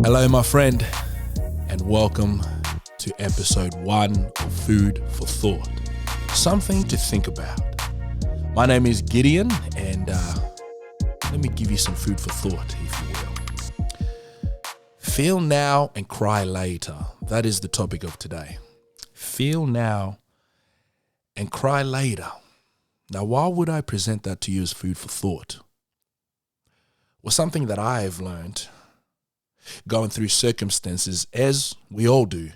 Hello, my friend, and welcome to episode 1 of Food for Thought. Something to think about. My name is Gideon, and let me give you some food for thought, if you will. Feel now and cry later. That is the topic of today. Feel now and cry later. Now, why would I present that to you as food for thought? Well, something that I have learned going through circumstances, as we all do.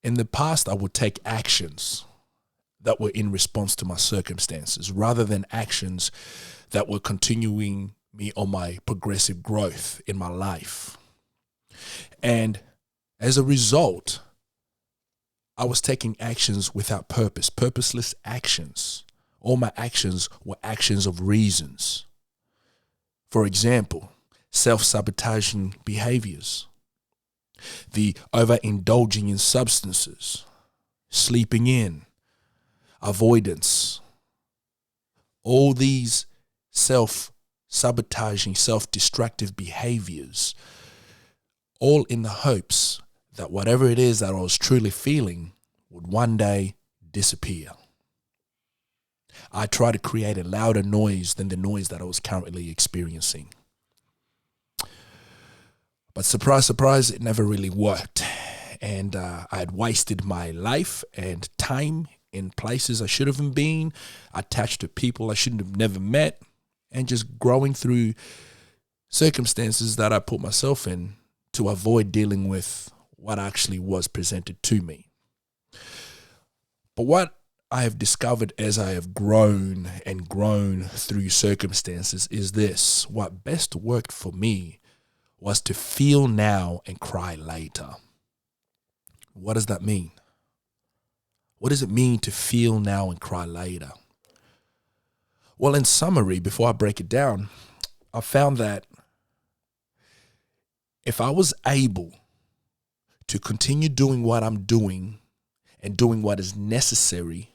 In the past, I would take actions that were in response to my circumstances rather than actions that were continuing me on my progressive growth in my life. And as a result, I was taking actions without purpose, purposeless actions. All my actions were actions of reasons. For example, self-sabotaging behaviors, the overindulging in substances, sleeping in, avoidance, all these self-sabotaging, self-destructive behaviors, all in the hopes that whatever it is that I was truly feeling would one day disappear. I tried to create a louder noise than the noise that I was currently experiencing. But surprise, surprise, it never really worked. And I had wasted my life and time in places I should have been, attached to people I shouldn't have never met, and just growing through circumstances that I put myself in to avoid dealing with what actually was presented to me. But what I have discovered as I have grown and grown through circumstances is this: what best worked for me was to feel now and cry later. What does that mean? What does it mean to feel now and cry later? Well, in summary, before I break it down, I found that if I was able to continue doing what I'm doing and doing what is necessary,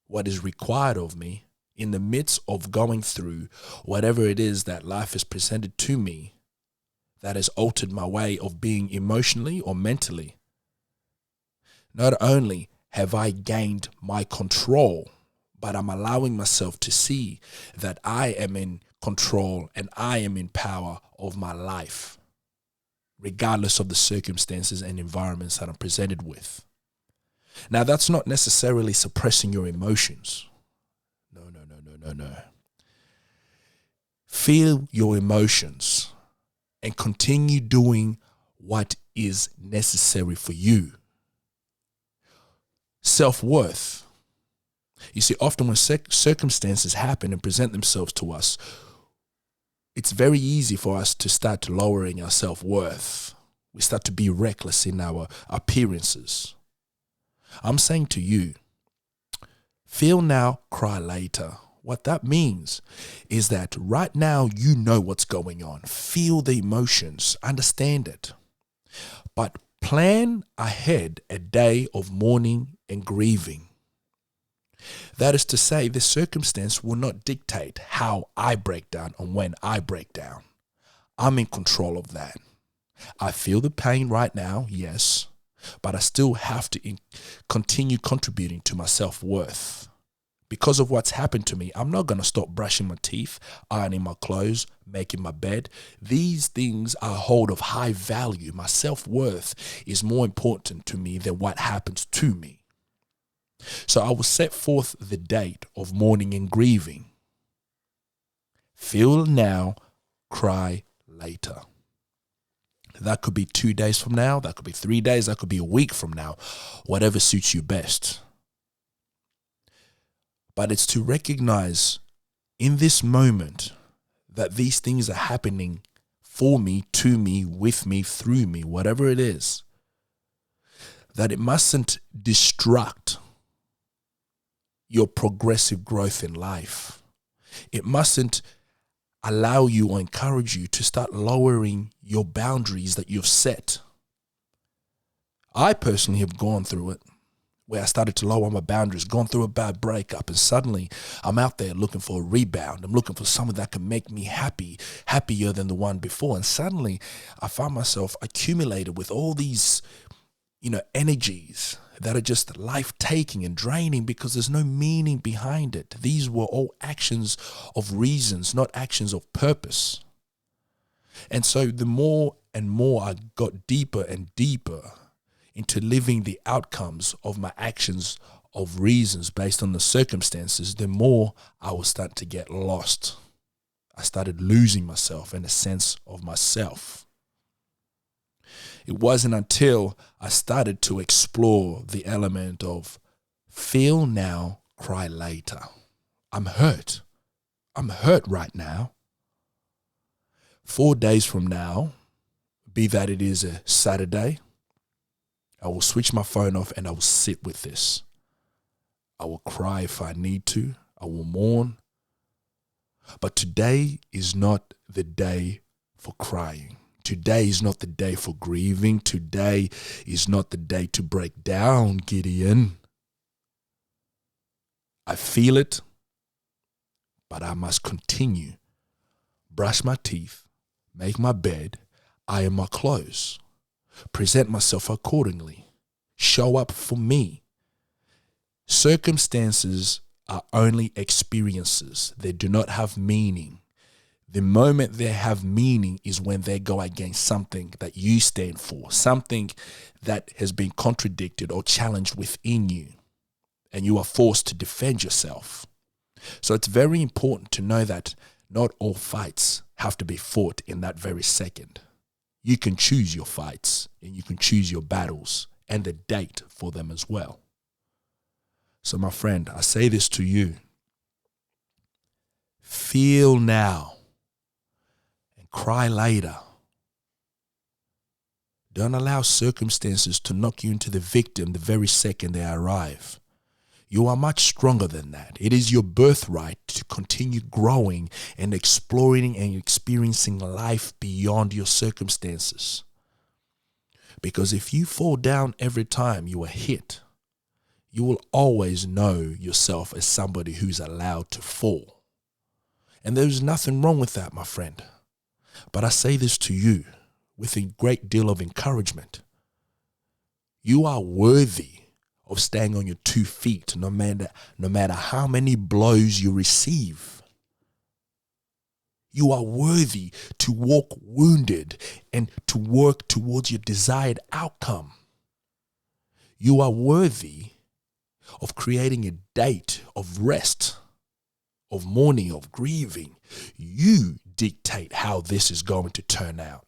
what is required of me in the midst of going through whatever it is that life has presented to me that has altered my way of being emotionally or mentally, not only have I gained my control, but I'm allowing myself to see that I am in control and I am in power of my life, regardless of the circumstances and environments that I'm presented with. Now, that's not necessarily suppressing your emotions. No. Feel your emotions and continue doing what is necessary for you. Self-worth. You see, often when circumstances happen and present themselves to us, it's very easy for us to start lowering our self-worth. We start to be reckless in our appearances. I'm saying to you, feel now, cry later. What that means is that right now you know what's going on. Feel the emotions, understand it. But plan ahead a day of mourning and grieving. That is to say, the circumstance will not dictate how I break down and when I break down. I'm in control of that. I feel the pain right now, yes, but I still have to continue contributing to my self-worth. Because of what's happened to me, I'm not going to stop brushing my teeth, ironing my clothes, making my bed. These things are hold of high value. My self-worth is more important to me than what happens to me. So I will set forth the date of mourning and grieving. Feel now, cry later. That could be 2 days from now. That could be 3 days. That could be a week from now. Whatever suits you best. But it's to recognize in this moment that these things are happening for me, to me, with me, through me, whatever it is. That it mustn't distract your progressive growth in life. It mustn't allow you or encourage you to start lowering your boundaries that you've set. I personally have gone through it where I started to lower my boundaries, gone through a bad breakup, and suddenly I'm out there looking for a rebound. I'm looking for someone that can make me happy, happier than the one before. And suddenly I find myself accumulated with all these, energies that are just life-taking and draining because there's no meaning behind it. These were all actions of reasons, not actions of purpose. And so the more and more I got deeper and deeper into living the outcomes of my actions of reasons based on the circumstances, the more I was starting to get lost. I started losing myself and a sense of myself. It wasn't until I started to explore the element of feel now, cry later. I'm hurt. I'm hurt right now. 4 days from now, be that it is a Saturday, I will switch my phone off and I will sit with this. I will cry if I need to. I will mourn. But today is not the day for crying. Today is not the day for grieving. Today is not the day to break down, Gideon. I feel it, but I must continue. Brush my teeth, make my bed, iron my clothes. Present myself accordingly. Show up for me. Circumstances are only experiences. They do not have meaning. The moment they have meaning is when they go against something that you stand for, something that has been contradicted or challenged within you, and you are forced to defend yourself. So it's very important to know that not all fights have to be fought in that very second. You can choose your fights and you can choose your battles and the date for them as well. So my friend, I say this to you. Feel now and cry later. Don't allow circumstances to knock you into the victim the very second they arrive. You are much stronger than that. It is your birthright to continue growing and exploring and experiencing life beyond your circumstances. Because if you fall down every time you are hit, you will always know yourself as somebody who's allowed to fall. And there's nothing wrong with that, my friend. But I say this to you with a great deal of encouragement. You are worthy of staying on your 2 feet no matter how many blows you receive. You are worthy to walk wounded and to work towards your desired outcome. You are worthy of creating a date of rest, of mourning, of grieving. You dictate how this is going to turn out.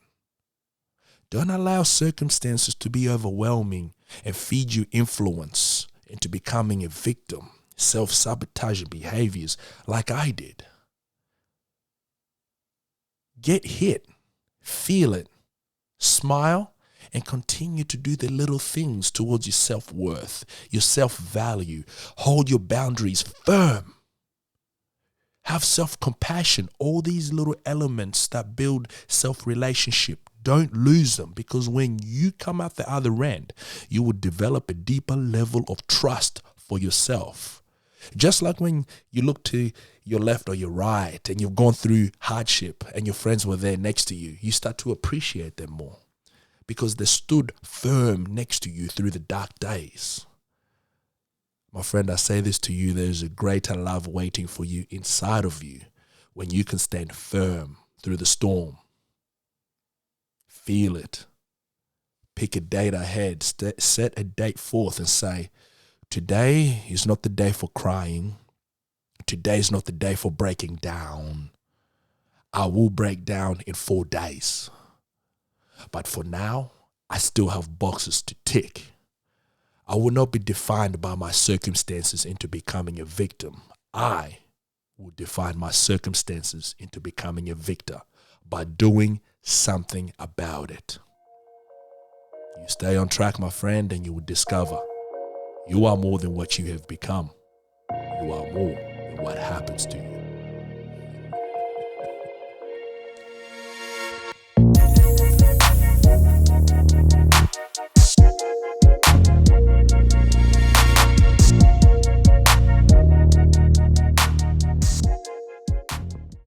Don't allow circumstances to be overwhelming and feed you influence into becoming a victim, self-sabotaging behaviors like I did. Get hit, feel it, smile, and continue to do the little things towards your self-worth, your self-value. Hold your boundaries firm. Have self-compassion, all these little elements that build self-relationship. Don't lose them, because when you come out the other end, you will develop a deeper level of trust for yourself. Just like when you look to your left or your right and you've gone through hardship and your friends were there next to you, you start to appreciate them more because they stood firm next to you through the dark days. My friend, I say this to you, there's a greater love waiting for you inside of you when you can stand firm through the storm. Feel it. Pick a date ahead. Set a date forth and say, today is not the day for crying. Today is not the day for breaking down. I will break down in 4 days. But for now, I still have boxes to tick. I will not be defined by my circumstances into becoming a victim. I will define my circumstances into becoming a victor by doing something about it. You stay on track, my friend, and you will discover you are more than what you have become. You are more than what happens to you.